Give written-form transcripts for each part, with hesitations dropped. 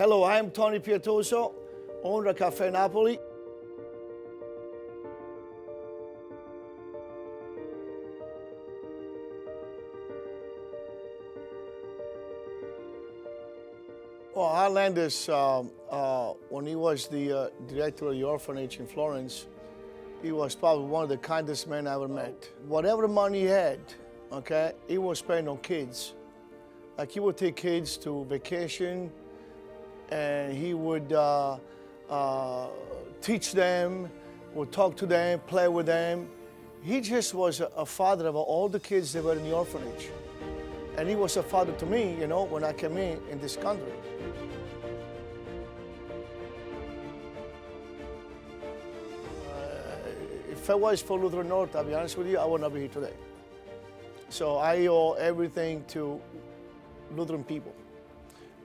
Hello, I am Tony Pietoso, owner of Cafe Napoli. Well, I learned this when he was the director of the orphanage in Florence. He was probably one of the kindest men I ever met. Whatever money he had, okay, he was spending on kids. Like he would take kids to vacation, and he would teach them, would talk to them, play with them. He just was a father of all the kids that were in the orphanage. And he was a father to me, you know, when I came in this country. If it was for Lutheran North, I'll be honest with you, I would not be here today. So I owe everything to Lutheran people.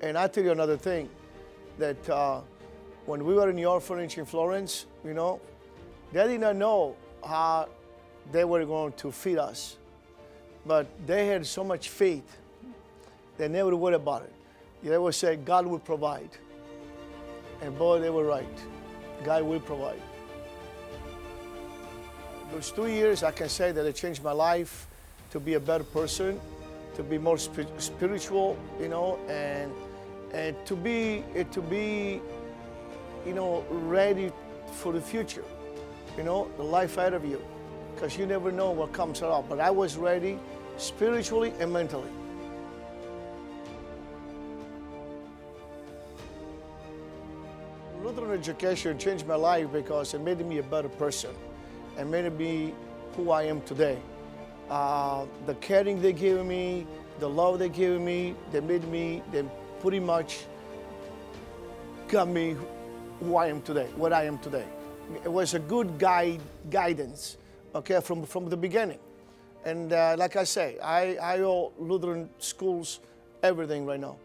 And I tell you another thing, that when we were in the orphanage in Florence, you know, they did not know how they were going to feed us. But they had so much faith, they never worried about it. They would say, God will provide. And boy, they were right. God will provide. Those 2 years, I can say that it changed my life to be a better person, to be more spiritual, you know, and to be, you know, ready for the future, you know, the life ahead of you, because you never know what comes around. But I was ready spiritually and mentally. Lutheran education changed my life because it made me a better person and made me who I am today. The caring they gave me, the love they gave me, they pretty much got me who I am today, what I am today. It was a good guidance, okay, from the beginning. And like I say, I owe Lutheran schools everything right now.